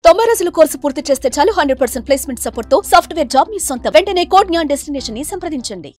90 రోజుల కోర్సు పూర్తి చేస్తే చాలు 100% ప్లేస్మెంట్ సపోర్ట్ తో సాఫ్ట్వేర్ జాబ్ మీ సొంతం. వెంటనే కోడ్ జ్ఞాన్ డెస్టినేషన్ ని సంప్రదించండి.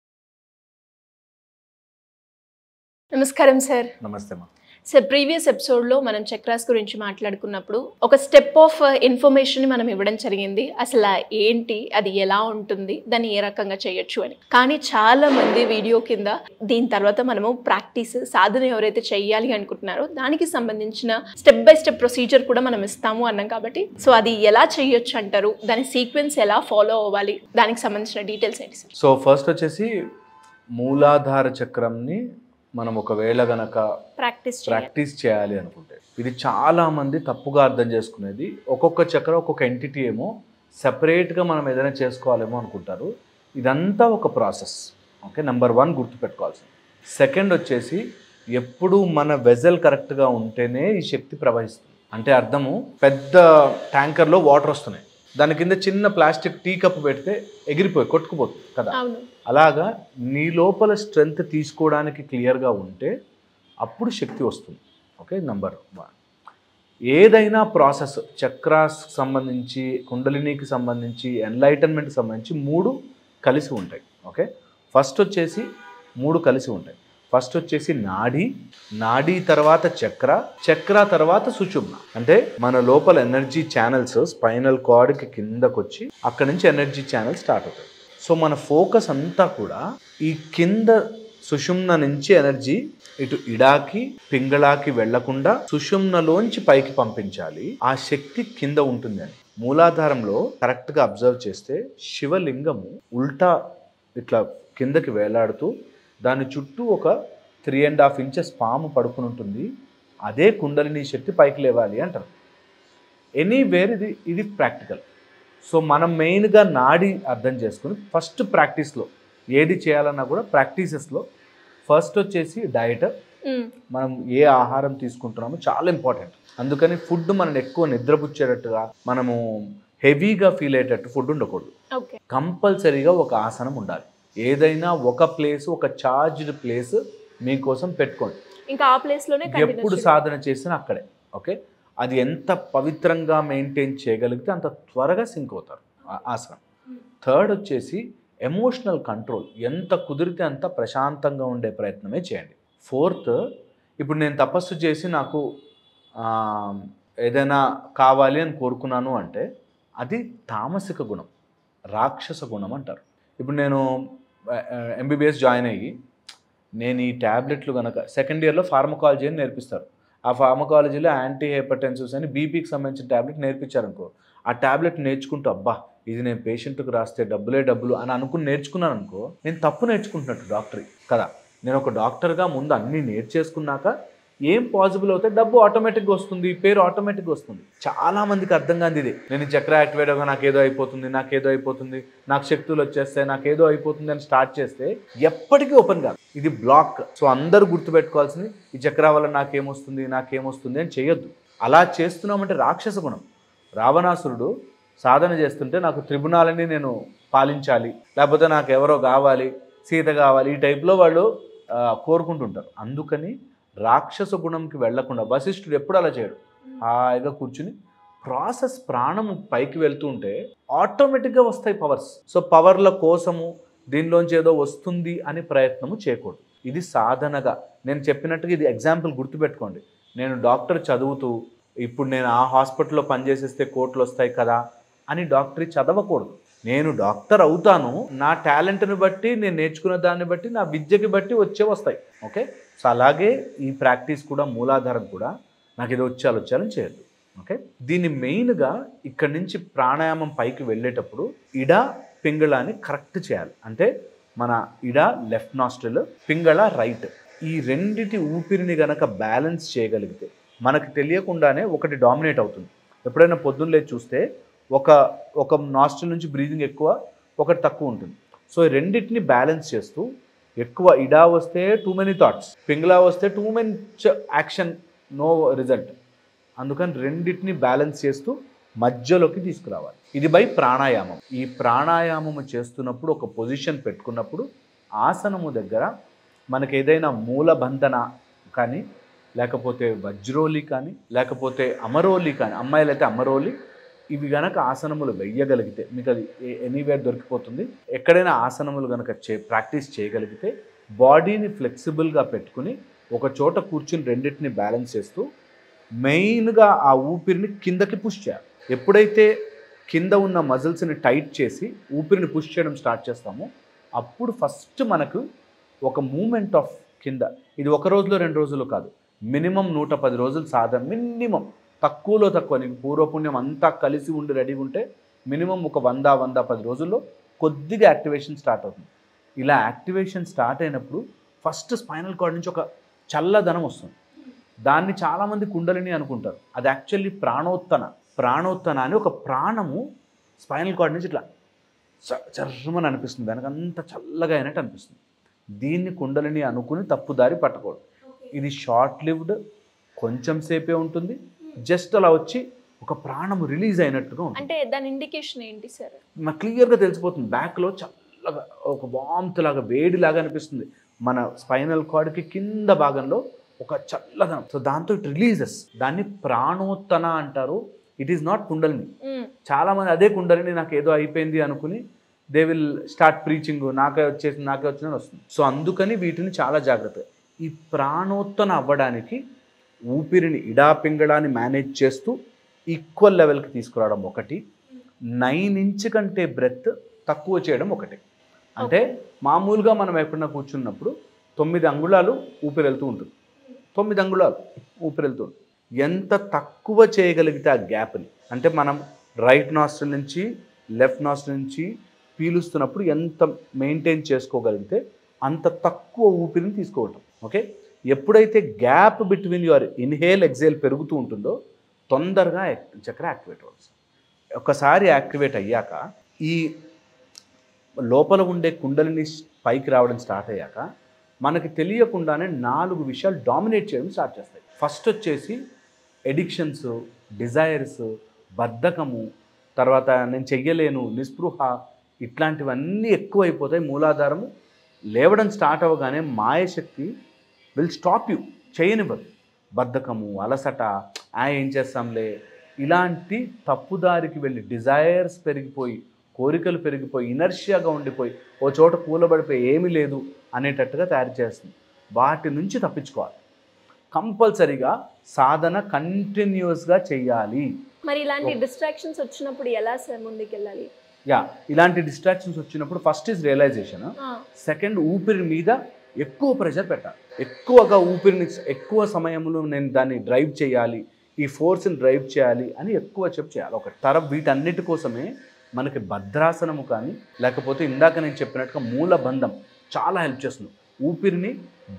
నమస్కారం సార్. నమస్తే మా సార్, ప్రీవియస్ ఎపిసోడ్లో మనం చక్రాస్ గురించి మాట్లాడుకున్నప్పుడు ఒక స్టెప్ ఆఫ్ ఇన్ఫర్మేషన్ మనం ఇవ్వడం జరిగింది. అసలు ఏంటి, అది ఎలా ఉంటుంది, దాన్ని ఏ రకంగా చేయొచ్చు అని. కానీ చాలా మంది వీడియో కింద దీని తర్వాత మనము ప్రాక్టీస్ సాధన ఎవరైతే చెయ్యాలి అనుకుంటున్నారో దానికి సంబంధించిన స్టెప్ బై స్టెప్ ప్రొసీజర్ కూడా మనం ఇస్తాము అన్నాం. కాబట్టి సో అది ఎలా చేయొచ్చు అంటారు, దాని సీక్వెన్స్ ఎలా ఫాలో అవ్వాలి, దానికి సంబంధించిన డీటెయిల్స్ ఏంటి సార్? సో ఫస్ట్ వచ్చేసి మూలాధార చక్రంని మనం ఒకవేళ గనక ప్రాక్టీస్ చేయాలి అనుకుంటే, ఇది చాలామంది తప్పుగా అర్థం చేసుకునేది. ఒక్కొక్క చక్రం ఒక్కొక్క ఎంటిటీ ఏమో సెపరేట్గా మనం ఏదైనా చేసుకోవాలేమో అనుకుంటారు. ఇదంతా ఒక ప్రాసెస్. ఓకే, నెంబర్ 1 గుర్తుపెట్టుకోవాల్సింది. సెకండ్ వచ్చేసి ఎప్పుడు మన వెజల్ కరెక్ట్గా ఉంటేనే ఈ శక్తి ప్రవహిస్తుంది. అంటే అర్థము, పెద్ద ట్యాంకర్లో వాటర్ వస్తున్నాయి, దాని కింద చిన్న ప్లాస్టిక్ టీ కప్ పెడితే ఎగిరిపోయి కొట్టుకుపోతుంది కదా. అలాగా నీ లోపల స్ట్రెంగ్త్ తీసుకోవడానికి క్లియర్గా ఉంటే అప్పుడు శక్తి వస్తుంది. Okay, number 1. ఏదైనా ప్రాసెస్ చక్రాస్ సంబంధించి, కుండలినికి సంబంధించి, ఎన్లైటన్మెంట్కి సంబంధించి 3 కలిసి ఉంటాయి. ఓకే, ఫస్ట్ వచ్చేసి 3 కలిసి ఉంటాయి. ఫస్ట్ వచ్చేసి నాడీ తర్వాత చక్ర తర్వాత సుషుమ్న. అంటే మన లోపల ఎనర్జీ ఛానల్స్ స్పైనల్ కార్డ్కి కిందకు వచ్చి అక్కడి నుంచి ఎనర్జీ ఛానల్ స్టార్ట్ అవుతాయి. సో మన ఫోకస్ అంతా కూడా ఈ కింద సుషుమ్న నుంచి ఎనర్జీ ఇటు ఇడాకి పింగళాకి వెళ్లకుండా సుషుమ్నలోంచి పైకి పంపించాలి. ఆ శక్తి కింద ఉంటుంది అని మూలాధారంలో కరెక్ట్గా అబ్జర్వ్ చేస్తే శివలింగము ఉల్టా ఇట్లా కిందకి వేలాడుతూ దాని చుట్టూ ఒక 3.5 ఇంచెస్ పాము పడుకుని ఉంటుంది. అదే కుండలిని శక్తి పైకి లేవాలి అంటారు. ఎనీవేర్ ఇది ప్రాక్టికల్. సో మనం మెయిన్గా నాడి అర్థం చేసుకుని ఫస్ట్ ప్రాక్టీస్లో ఏది చేయాలన్నా కూడా ప్రాక్టీసెస్లో ఫస్ట్ వచ్చేసి డయట్, మనం ఏ ఆహారం తీసుకుంటున్నామో చాలా ఇంపార్టెంట్. అందుకని ఫుడ్ మనం ఎక్కువ నిద్రపుచ్చేటట్టుగా, మనము హెవీగా ఫీల్ అయ్యేటట్టు ఫుడ్ ఉండకూడదు. కంపల్సరీగా ఒక ఆసనం ఉండాలి. ఏదైనా ఒక ప్లేస్, ఒక చార్జ్డ్ ప్లేస్ మీకోసం పెట్టుకోండి. ఇంకా ఆ ప్లేస్లోనే ఎప్పుడు సాధన చేసినా అక్కడే. ఓకే, అది ఎంత పవిత్రంగా మెయింటైన్ చేయగలిగితే అంత త్వరగా సింక్ అవుతారు ఆసనం. థర్డ్ వచ్చేసి ఎమోషనల్ కంట్రోల్. ఎంత కుదిరితే అంత ప్రశాంతంగా ఉండే ప్రయత్నమే చేయండి. ఫోర్త్, ఇప్పుడు నేను తపస్సు చేసి నాకు ఏదైనా కావాలి అని కోరుకున్నాను అంటే అది తామసిక గుణం, రాక్షస గుణం అంటారు. ఇప్పుడు నేను MBBS జాయిన్ అయ్యి నేను ఈ ట్యాబ్లెట్లు కనుక సెకండ్ ఇయర్లో ఫార్మకాలజీ అని నేర్పిస్తారు. ఆ ఫార్మకాలజీలో యాంటీ హైపర్టెన్సివ్స్ అని బీపీకి సంబంధించిన ట్యాబ్లెట్ నేర్పించారనుకో, ఆ ట్యాబ్లెట్ నేర్చుకుంటూ అబ్బా ఇది నేను పేషెంట్కి రాస్తే డబ్బులు అని అనుకుని నేర్చుకున్నాను అనుకో, నేను తప్పు నేర్చుకుంటున్నట్టు డాక్టరీ కదా. నేను ఒక డాక్టర్గా ముందు అన్నీ నేర్చేసుకున్నాక ఏం పాసిబుల్ అవుతే డబ్బు ఆటోమేటిక్గా వస్తుంది, పేరు ఆటోమేటిక్గా వస్తుంది. చాలామందికి అర్థం కాదు ఇది. నేను చక్ర యాక్టివేట్గా నాకేదో అయిపోతుంది, నాకు శక్తులు వచ్చేస్తాయి, నాకేదో అయిపోతుంది అని స్టార్ట్ చేస్తే ఎప్పటికీ ఓపెన్ కాదు, ఇది బ్లాక్. సో అందరూ గుర్తుపెట్టుకోవాల్సింది ఈ చక్ర వల్ల నాకేమొస్తుంది అని చేయొద్దు. అలా చేస్తున్నామంటే రాక్షస గుణం. రావణాసురుడు సాధన చేస్తుంటే నాకు త్రిభువనాలని నేను పాలించాలి, లేకపోతే నాకు ఎవరో కావాలి, సీత కావాలి, ఈ టైప్లో వాళ్ళు కోరుకుంటుంటారు. అందుకని రాక్షస గుణంకి వెళ్లకుండా వశిష్ఠుడు ఎప్పుడు అలా చేయడు. హాయిగా కూర్చుని ప్రాసెస్, ప్రాణం పైకి వెళ్తూ ఉంటే ఆటోమేటిక్గా వస్తాయి పవర్స్. సో పవర్ల కోసము దీనిలోంచి ఏదో వస్తుంది అని ప్రయత్నము చేయకూడదు. ఇది సాధనగా నేను చెప్పినట్టుగా ఇది ఎగ్జాంపుల్ గుర్తుపెట్టుకోండి. నేను డాక్టర్ చదువుతూ ఇప్పుడు నేను ఆ హాస్పిటల్లో పనిచేసేస్తే కోట్లు వస్తాయి కదా అని డాక్టరీ చదవకూడదు. నేను డాక్టర్ అవుతాను, నా టాలెంట్ని బట్టి, నేను నేర్చుకున్న దాన్ని బట్టి, నా విద్యకి బట్టి వస్తాయి. ఓకే, సో అలాగే ఈ ప్రాక్టీస్ కూడా, మూలాధారం కూడా నాకు ఏదో వచ్చాలని చేయద్దు. ఓకే, దీన్ని మెయిన్గా ఇక్కడి నుంచి ప్రాణాయామం పైకి వెళ్ళేటప్పుడు ఇడా పింగళాన్ని కరెక్ట్ చేయాలి. అంటే మన ఇడా లెఫ్ట్ నాస్ట్రిల్, పింగళ రైట్, ఈ రెండిటి ఊపిరిని గనక బ్యాలెన్స్ చేయగలిగితే మనకు తెలియకుండానే ఒకటి డామినేట్ అవుతుంది. ఎప్పుడైనా పొద్దున్న లేచి చూస్తే ఒక నాస్ట్రిల్ నుంచి బ్రీదింగ్ ఎక్కువ, ఒకటి తక్కువ ఉంటుంది. సో ఈ రెండింటిని బ్యాలెన్స్ చేస్తూ, ఎక్కువ ఇడా వస్తే టూ మెనీ థాట్స్, పింగళా వస్తే too much action, no result. అందుకని రెండింటిని బ్యాలెన్స్ చేస్తూ మధ్యలోకి తీసుకురావాలి. ఇది బై ప్రాణాయామం. ఈ ప్రాణాయామము చేస్తున్నప్పుడు ఒక పొజిషన్ పెట్టుకున్నప్పుడు ఆసనము దగ్గర మనకి ఏదైనా మూలబంధన కానీ, లేకపోతే వజ్రోలి కానీ, లేకపోతే అమరోలి కానీ, అమ్మాయిలైతే అమరోలి, ఇవి గనక ఆసనములు వెయ్యగలిగితే మీకు అది ఎనీవేర్ దొరికిపోతుంది. ఎక్కడైనా ఆసనములు గనక ప్రాక్టీస్ చేయగలిగితే బాడీని ఫ్లెక్సిబుల్గా పెట్టుకుని ఒక చోట కూర్చుని రెండింటిని బ్యాలెన్స్ చేస్తూ మెయిన్గా ఆ ఊపిరిని కిందకి పుష్ చేయాలి. ఎప్పుడైతే కింద ఉన్న మజిల్స్ని టైట్ చేసి ఊపిరిని పుష్ చేయడం స్టార్ట్ చేస్తామో అప్పుడు ఫస్ట్ మనకు ఒక మూమెంట్ ఆఫ్ కింద, ఇది ఒక రోజులో 2 రోజులు కాదు, మినిమం 110 రోజులు సాధన, మినిమం తక్కువలో తక్కువ, నీకు పూర్వపుణ్యం అంతా కలిసి ఉండి రెడీగా ఉంటే మినిమం ఒక 100-110 రోజుల్లో కొద్దిగా యాక్టివేషన్ స్టార్ట్ అవుతుంది. ఇలా యాక్టివేషన్ స్టార్ట్ అయినప్పుడు ఫస్ట్ స్పైనల్ కార్డ్ నుంచి ఒక చల్లదనం వస్తుంది. దాన్ని చాలామంది కుండలిని అనుకుంటారు. అది యాక్చువల్లీ ప్రాణోత్తన అని ఒక ప్రాణము స్పైనల్ కార్డ్ నుంచి ఇట్లా చర్మని అనిపిస్తుంది, దానికి అంత చల్లగా అయినట్టు అనిపిస్తుంది. దీన్ని కుండలిని అనుకుని తప్పుదారి పట్టకూడదు. ఇది షార్ట్ లివ్డ్, కొంచెం సేపే ఉంటుంది, జస్ట్ అలా వచ్చి ఒక ప్రాణము రిలీజ్ అయినట్టుగా ఉంటుంది. అంటే దాని ఇండికేషన్ ఏంటి సార్? నాకు క్లియర్గా తెలిసిపోతుంది. బ్యాక్లో చల్లగా ఒక వామ్త్ లాగా, వేడిలాగా అనిపిస్తుంది. మన స్పైనల్ కార్డ్కి కింద భాగంలో ఒక చల్లదనం. సో దాంతో ఇట్ రిలీజెస్. దాన్ని ప్రాణోత్తన అంటారు. It is not kundalini. చాలామంది అదే కుండలిని నాకు ఏదో అయిపోయింది అనుకుని దే విల్ స్టార్ట్ ప్రీచింగ్, నాకే వచ్చిందని వస్తుంది. సో అందుకని వీటిని చాలా జాగ్రత్త. ఈ ప్రాణోత్తన అవ్వడానికి ఊపిరిని ఇడాపింగళాన్ని మేనేజ్ చేస్తూ ఈక్వల్ లెవెల్కి తీసుకురావడం ఒకటి, 9 ఇంచ్ కంటే బ్రెత్ తక్కువ చేయడం ఒకటి. అంటే మామూలుగా మనం ఎక్కడన్నా కూర్చున్నప్పుడు 9 అంగుళాలు ఊపిరి వెళ్తూ ఉంటుంది, 9 అంగుళాలు ఊపిరి వెళ్తూ ఉంటుంది. ఎంత తక్కువ చేయగలిగితే ఆ గ్యాప్ని, అంటే మనం రైట్ నాస్ట్రిల్ నుంచి లెఫ్ట్ నాస్ట్రిల్ నుంచి పీలుస్తున్నప్పుడు ఎంత మెయింటైన్ చేసుకోగలిగితే అంత తక్కువ ఊపిరిని తీసుకోవటం. ఓకే, ఎప్పుడైతే gap between your inhale exhale పెరుగుతూ ఉంటుందో తొందరగా చక్ర యాక్టివేట్ అవ్వచ్చు. ఒకసారి యాక్టివేట్ అయ్యాక ఈ లోపల ఉండే కుండలిని పైకి రావడం స్టార్ట్ అయ్యాక మనకి తెలియకుండానే 4 విషయాలు డామినేట్ చేయడం స్టార్ట్ చేస్తాయి. ఫస్ట్ వచ్చేసి ఎడిక్షన్స్, డిజైర్స్, బద్ధకము, తర్వాత నేను చెయ్యలేను, నిస్పృహ, ఇట్లాంటివన్నీ ఎక్కువైపోతాయి. మూలాధారము లేవడం స్టార్ట్ అవ్వగానే మాయశక్తి విల్ స్టాప్ యూ, చేయనివ్వదు. బద్ధకము, అలసట, ఏం చేస్తాంలే, ఇలాంటి తప్పుదారికి వెళ్ళి డిజైర్స్ పెరిగిపోయి, కోరికలు పెరిగిపోయి, ఇనర్షియాగా ఉండిపోయి, ఓ చోట కూలబడిపోయి ఏమీ లేదు అనేటట్టుగా తయారు చేస్తుంది. వాటి నుంచి తప్పించుకోవాలి. కంపల్సరీగా సాధన కంటిన్యూస్గా చెయ్యాలి. మరి ఇలాంటి డిస్ట్రాక్షన్స్ వచ్చినప్పుడు ఎలా సార్ ముందుకెళ్ళాలి? ఇలాంటి డిస్ట్రాక్షన్స్ వచ్చినప్పుడు ఫస్ట్ ఈజ్ రియలైజేషన్, సెకండ్ ఊపిరి మీద ఎక్కువ ప్రెషర్ పెట్టాలి. ఎక్కువగా ఊపిరిని ఎక్కువ సమయంలో నేను దాన్ని డ్రైవ్ చేయాలి, ఈ ఫోర్స్ని డ్రైవ్ చేయాలి అని ఎక్కువ చేయాలి. ఒకటి వీటన్నిటి కోసమే మనకి భద్రాసనము కానీ లేకపోతే ఇందాక నేను చెప్పినట్టుగా మూలబంధం చాలా హెల్ప్ చేస్తుంది. ఊపిరిని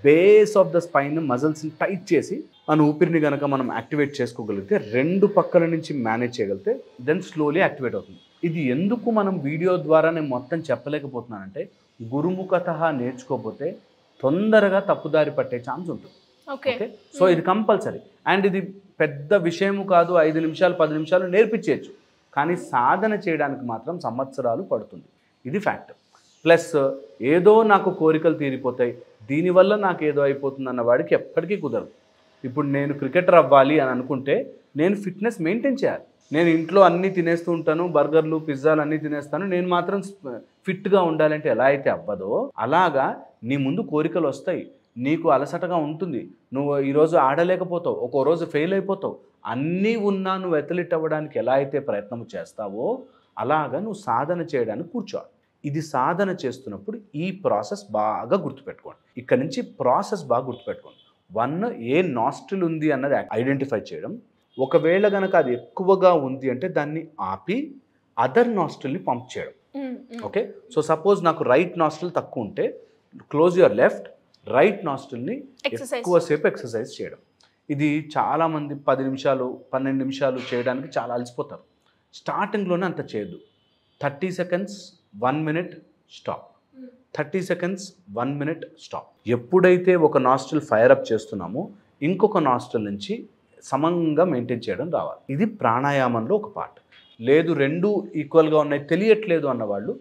బేస్ ఆఫ్ ద స్పైన్ మజిల్స్ని టైట్ చేసి మన ఊపిరిని కనుక మనం యాక్టివేట్ చేసుకోగలిగితే 2 పక్కల నుంచి మేనేజ్ చేయగలిగితే దెన్ స్లోలీ యాక్టివేట్ అవుతుంది. ఇది ఎందుకు మనం వీడియో ద్వారా నేను మొత్తం చెప్పలేకపోతున్నానంటే గురుముఖత నేర్చుకోకపోతే తొందరగా తప్పుదారి పట్టే ఛాన్స్ ఉంటుంది. ఓకే, సో ఇది కంపల్సరీ. అండ్ ఇది పెద్ద విషయము కాదు, 5 నిమిషాలు 10 నిమిషాలు నేర్పించేయచ్చు, కానీ సాధన చేయడానికి మాత్రం సంవత్సరాలు పడుతుంది. ఇది ఫ్యాక్ట్. ప్లస్ ఏదో నాకు కోరికలు తీరిపోతాయి, దీనివల్ల నాకు ఏదో అయిపోతుంది అన్న వాడికి ఎప్పటికీ కుదరదు. ఇప్పుడు నేను క్రికెటర్ అవ్వాలి అని అనుకుంటే నేను ఫిట్నెస్ మెయింటైన్ చేయాలి. నేను ఇంట్లో అన్నీ తినేస్తూ ఉంటాను, బర్గర్లు పిజ్జాలు అన్నీ తినేస్తాను, నేను మాత్రం ఫిట్గా ఉండాలంటే ఎలా అయితే అవ్వదో అలాగా నీ ముందు కోరికలు వస్తాయి, నీకు అలసటగా ఉంటుంది, నువ్వు ఈరోజు ఆడలేకపోతావు, ఒక్కో రోజు ఫెయిల్ అయిపోతావు. అన్నీ ఉన్నా నువ్వు ఎథ్లీట్ అవ్వడానికి ఎలా అయితే ప్రయత్నం చేస్తావో అలాగా నువ్వు సాధన చేయడానికి కూర్చోవాలి. ఇది సాధన చేస్తున్నప్పుడు ఈ ప్రాసెస్ బాగా గుర్తుపెట్టుకోండి. ఇక్కడ నుంచి ప్రాసెస్ బాగా గుర్తుపెట్టుకోండి. 1 ఏ నాస్ట్రిల్ ఉంది అన్నది ఐడెంటిఫై చేయడం. ఒకవేళ కనుక అది ఎక్కువగా ఉంది అంటే దాన్ని ఆపి అదర్ నాస్ట్రిల్ని పంప్ చేయడం. ఓకే, సో సపోజ్ నాకు రైట్ నాస్ట్రిల్ తక్కువ ఉంటే క్లోజ్ యువర్ లెఫ్ట్, రైట్ నాస్ట్రిల్ని ఎక్కువసేపు ఎక్సర్సైజ్ చేయడం. ఇది చాలామంది 10 నిమిషాలు 12 నిమిషాలు చేయడానికి చాలా అలసిపోతారు. స్టార్టింగ్లోనే అంత చేయొద్దు. 30 seconds 1 minute stop, 30 seconds 1 minute stop. ఎప్పుడైతే ఒక నాస్ట్రిల్ ఫైర్ అప్ చేస్తున్నామో ఇంకొక నాస్ట్రిల్ నుంచి సమంగా మెయింటైన్ చేయడం రావాలి. ఇది ప్రాణాయామంలో ఒక పార్ట్. లేదు 2 ఈక్వల్గా ఉన్నాయి తెలియట్లేదు అన్నవాళ్ళు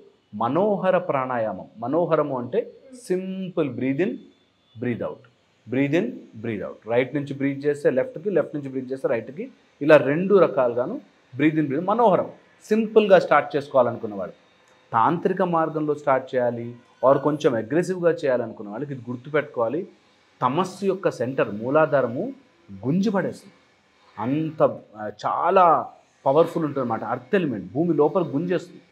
మనోహర ప్రాణాయామం. మనోహరము అంటే simple breathe in breathe out, breathe in breathe out. Right నుంచి బ్రీద్ చేస్తే లెఫ్ట్కి, లెఫ్ట్ నుంచి బ్రీద్ చేస్తే రైట్కి, ఇలా 2 రకాలుగాను బ్రీద్ ఇన్ బ్రీద్ మనోహరం. సింపుల్గా స్టార్ట్ చేసుకోవాలనుకున్నవాడు, తాంత్రిక మార్గంలో స్టార్ట్ చేయాలి ఆర్ కొంచెం అగ్రెసివ్గా చేయాలనుకున్న వాళ్ళకి ఇది గుర్తుపెట్టుకోవాలి. తమస్సు యొక్క సెంటర్ మూలాధారము గుంజి పడేస్తుంది. అంత చాలా పవర్ఫుల్ ఉంటుంది అన్నమాట. అర్త్ ఎలిమెంట్ భూమి లోపల గుంజేస్తుంది.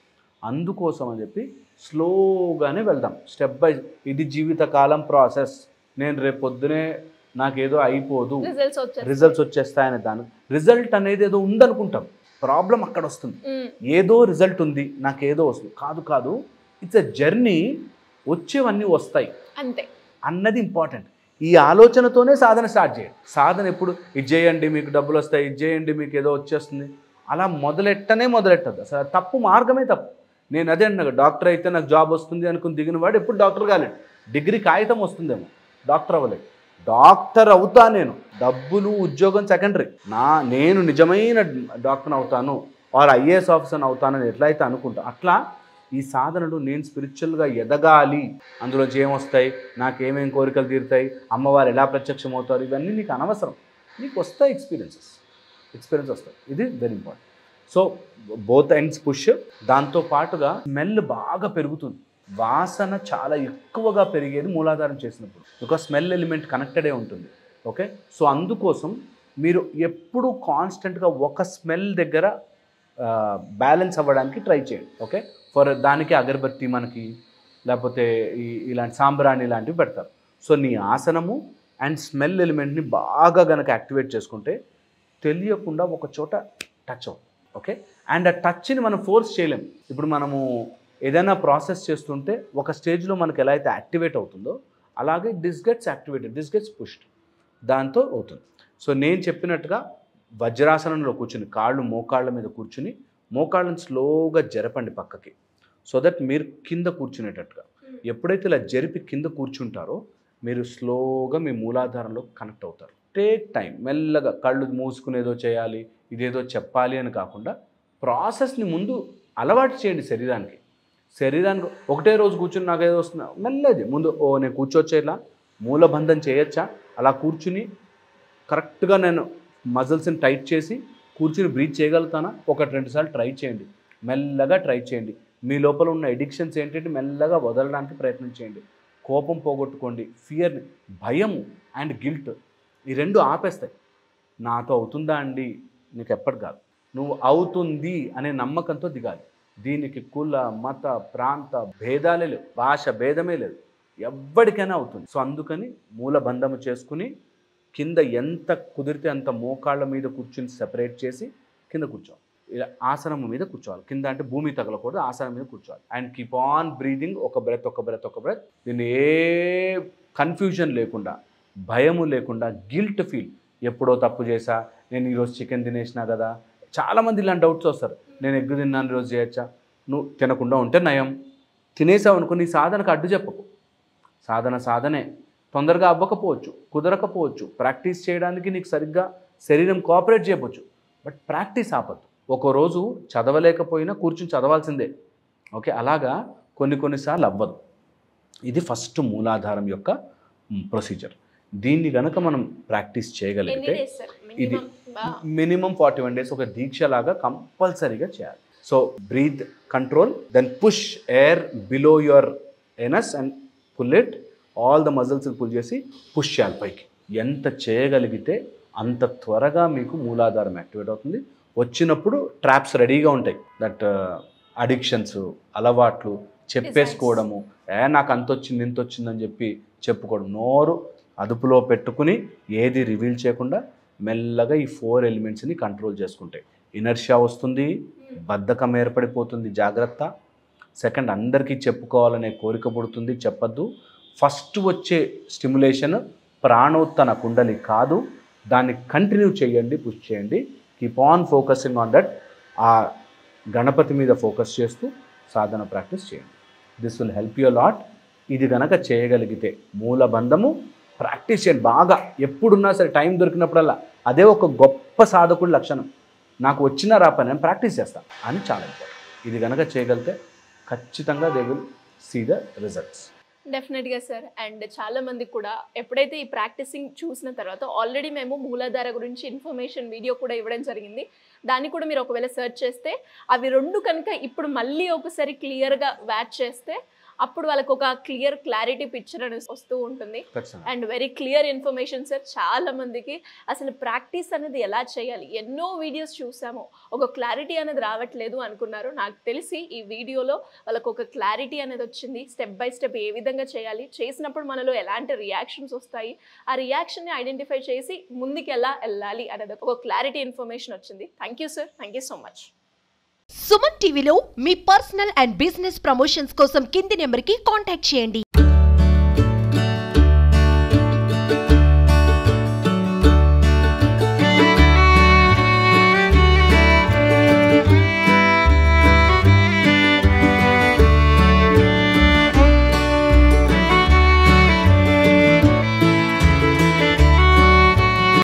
అందుకోసం అని చెప్పి స్లోగానే వెళ్దాం, స్టెప్ బై. ఇది జీవితకాలం ప్రాసెస్. నేను రేపు పొద్దునే నాకేదో అయిపోదు, రిజల్ట్స్ వచ్చేస్తాయనే దాని రిజల్ట్ అనేది ఏదో ఉందనుకుంటాం. ప్రాబ్లం అక్కడ వస్తుంది. ఏదో రిజల్ట్ ఉంది, నాకేదో వస్తుంది. కాదు, ఇట్స్ ఎ జర్నీ. వచ్చేవన్నీ వస్తాయి అంతే అన్నది ఇంపార్టెంట్. ఈ ఆలోచనతోనే సాధన స్టార్ట్ చేయండి. సాధన ఎప్పుడు ఇది చేయండి మీకు డబ్బులు వస్తాయి, ఇది చేయండి మీకు ఏదో వచ్చేస్తుంది, అలా మొదలెట్టద్దు. అసలు తప్పు మార్గమే తప్పు. నేను అదే అన్నా, డాక్టర్ అయితే నాకు జాబ్ వస్తుంది అనుకుని దిగిన వాడు ఎప్పుడు డాక్టర్ కాలేడు. డిగ్రీ కాగితం వస్తుందేమో, డాక్టర్ అవ్వలేదు. డాక్టర్ అవుతా నేను, డబ్బులు ఉద్యోగం సెకండరీ. నేను నిజమైన డాక్టర్ అవుతాను ఆర్ ఐఏఎస్ ఆఫీసర్ అవుతానని ఎట్లయితే అనుకుంటా, అట్లా ఈ సాధనలు నేను స్పిరిచువల్గా ఎదగాలి. అందులోంచి ఏమొస్తాయి, నాకేమేం కోరికలు తీరుతాయి, అమ్మవారు ఎలా ప్రత్యక్షం అవుతారు, ఇవన్నీ నీకు అనవసరం. నీకు వస్తాయి ఎక్స్పీరియన్స్ వస్తాయి. ఇది very important. So both ends push. దాంతో పాటుగా స్మెల్ బాగా పెరుగుతుంది. వాసన చాలా ఎక్కువగా పెరిగేది మూలాధారం చేసినప్పుడు, బికాస్ స్మెల్ ఎలిమెంట్ కనెక్టెడే ఉంటుంది. ఓకే, సో అందుకోసం మీరు ఎప్పుడు కాన్స్టెంట్గా ఒక స్మెల్ దగ్గర బ్యాలెన్స్ అవ్వడానికి ట్రై చేయండి. ఓకే, ఫర్ దానికి అగరబత్తి మనకి లేకపోతే ఇలాంటి సాంబ్రాణి ఇలాంటివి పెడతారు. సో నీ ఆసనము అండ్ స్మెల్ ఎలిమెంట్ని బాగా కనుక యాక్టివేట్ చేసుకుంటే తెలియకుండా ఒక చోట టచ్ అవుతుంది. ఓకే, అండ్ ఆ టచ్ని మనం ఫోర్స్ చేయలేము. ఇప్పుడు మనము ఏదైనా ప్రాసెస్ చేస్తుంటే ఒక స్టేజ్లో మనకు ఎలా అయితే యాక్టివేట్ అవుతుందో అలాగే this gets activated, this gets pushed, దాంతో అవుతుంది. సో నేను చెప్పినట్టుగా వజ్రాసనంలో కూర్చుని కాళ్ళు మోకాళ్ళ మీద కూర్చుని మోకాళ్ళని స్లోగా జరపండి పక్కకి, సో దట్ మీరు కింద కూర్చునేటట్టుగా. ఎప్పుడైతే ఇలా జరిపి కింద కూర్చుంటారో మీరు స్లోగా మీ మూలాధారంలో కనెక్ట్ అవుతారు. టేక్ టైం, మెల్లగా. కళ్ళు మూసుకునేదో చేయాలి, ఇదేదో చెప్పాలి అని కాకుండా ప్రాసెస్ని ముందు అలవాటు చేయండి శరీరానికి. ఒకటే రోజు కూర్చుని నాకు ఏదో వస్తున్నా, మెల్లది ముందు నేను కూర్చోవచ్చా, ఇలా మూలబంధం చేయొచ్చా, అలా కూర్చుని కరెక్ట్గా నేను మజిల్స్ని టైట్ చేసి కూర్చుని బ్రీత్ చేయగలుగుతానా, 1-2 సార్లు ట్రై చేయండి. మెల్లగా ట్రై చేయండి. మీ లోపల ఉన్న ఎడిక్షన్స్ ఏంటంటే మెల్లగా వదలడానికి ప్రయత్నం చేయండి. కోపం పోగొట్టుకోండి, ఫియర్ని, భయము అండ్ గిల్ట్, ఈ రెండు ఆపేస్తాయి. నాతో అవుతుందా అండి, నీకు ఎప్పటి కాదు, నువ్వు అవుతుంది అనే నమ్మకంతో దిగాలి. దీనికి కుల మత ప్రాంత భేదాలే లేవు, భాష భేదమే లేదు, ఎవ్వడికైనా అవుతుంది. సో అందుకని మూలబంధము చేసుకుని కింద ఎంత కుదిరితే అంత మోకాళ్ళ మీద కూర్చుని సెపరేట్ చేసి కింద కూర్చోవాలి. ఇలా ఆసనం మీద కూర్చోవాలి. కింద అంటే భూమి తగలకూడదు, ఆసనం మీద కూర్చోవాలి. And keep on breathing. ఒక బ్రెత్. దీన్ని ఏ కన్ఫ్యూజన్ లేకుండా, భయము లేకుండా, గిల్ట్ ఫీల్. ఎప్పుడో తప్పు చేశా, నేను ఈరోజు చికెన్ తినేసినా కదా. చాలామంది ఇలాంటి డౌట్స్ వస్తారు, నేను ఎగ్గు తిన్నాను ఈరోజు చేయొచ్చా. నువ్వు తినకుండా ఉంటే నయం, తినేసావు అనుకో నీ సాధనకు అడ్డు చెప్పకు. సాధనే తొందరగా అవ్వకపోవచ్చు, కుదరకపోవచ్చు, ప్రాక్టీస్ చేయడానికి నీకు సరిగ్గా శరీరం కోఆపరేట్ చేయవచ్చు, బట్ ప్రాక్టీస్ ఆపద్దు. ఒకరోజు చదవలేకపోయినా కూర్చుని చదవాల్సిందే. ఓకే, అలాగా కొన్నిసార్లు అవ్వదు. ఇది ఫస్ట్ మూలాధారం యొక్క ప్రొసీజర్. దీన్ని కనుక మనం ప్రాక్టీస్ చేయగలిగితే ఇది మినిమం 41 days ఒక దీక్షలాగా కంపల్సరీగా చేయాలి. So breath control, then push air below your anus and pull it. All the మజిల్స్ని పుల్ చేసి పుష్ చేయాలి పైకి. ఎంత చేయగలిగితే అంత త్వరగా మీకు మూలాధారం యాక్టివేట్ అవుతుంది. వచ్చినప్పుడు ట్రాప్స్ రెడీగా ఉంటాయి. దట్ అడిక్షన్స్, అలవాట్లు, చెప్పేసుకోవడము, నాకు అంత వచ్చింది ఇంత వచ్చిందని చెప్పి చెప్పుకోవడం. నోరు అదుపులో పెట్టుకుని ఏది రివీల్ చేయకుండా మెల్లగా ఈ 4 ఎలిమెంట్స్ని కంట్రోల్ చేసుకుంటాయి. ఇనర్షియా వస్తుంది, బద్ధకం ఏర్పడిపోతుంది, జాగ్రత్త. సెకండ్, అందరికీ చెప్పుకోవాలనే కోరిక పుడుతుంది, చెప్పద్దు. ఫస్ట్ వచ్చే స్టిమ్యులేషన్ ప్రాణోత్తన కుండలి కాదు, దాన్ని కంటిన్యూ చేయండి, పుష్ చేయండి. Keep on focusing on that. ఆ గణపతి మీద ఫోకస్ చేస్తూ సాధన ప్రాక్టీస్ చేయండి. This will help you lot. ఇది కనుక చేయగలిగితే మూలబంధము ప్రాక్టీస్ చేయండి బాగా. ఎప్పుడున్నా సరే టైం దొరికినప్పుడల్లా అదే ఒక గొప్ప సాధకుడి లక్షణం. నాకు వచ్చిన రాపని నేను ప్రాక్టీస్ చేస్తాను అని చాలా ఇంపార్టెంట్. ఇది కనుక చేయగలిగితే ఖచ్చితంగా they will see the results. డెఫినెట్గా సార్. అండ్ చాలా మంది కూడా ఎప్పుడైతే ఈ ప్రాక్టీసింగ్ చూసిన తర్వాత ఆల్రెడీ మేము మూలాధార గురించి ఇన్ఫర్మేషన్ వీడియో కూడా ఇవ్వడం జరిగింది. దాన్ని కూడా మీరు ఒకవేళ సెర్చ్ చేస్తే అవి 2 కనుక ఇప్పుడు మళ్ళీ ఒకసారి క్లియర్గా వ్యాచ్ చేస్తే అప్పుడు వాళ్ళకు ఒక క్లారిటీ పిక్చర్ అనేది వస్తూ ఉంటుంది. And very clear information sir. చాలా మందికి అసలు ప్రాక్టీస్ అనేది ఎలా చేయాలి, ఎన్నో వీడియోస్ చూసాము, ఒక క్లారిటీ అనేది రావట్లేదు అనుకున్నారు. నాకు తెలిసి ఈ వీడియోలో వాళ్ళకు ఒక క్లారిటీ అనేది వచ్చింది. స్టెప్ బై స్టెప్ ఏ విధంగా చేయాలి, చేసినప్పుడు మనలో ఎలాంటి రియాక్షన్స్ వస్తాయి, ఆ రియాక్షన్ని ఐడెంటిఫై చేసి ముందుకు ఎలా వెళ్ళాలి అనేది ఒక క్లారిటీ ఇన్ఫర్మేషన్ వచ్చింది. Thank you sir. Thank you so much. Suman టీవీలో మీ పర్సనల్ అండ్ బిజినెస్ ప్రమోషన్స్ కోసం కింది నెంబర్కి కాంటాక్ట్ చేయండి.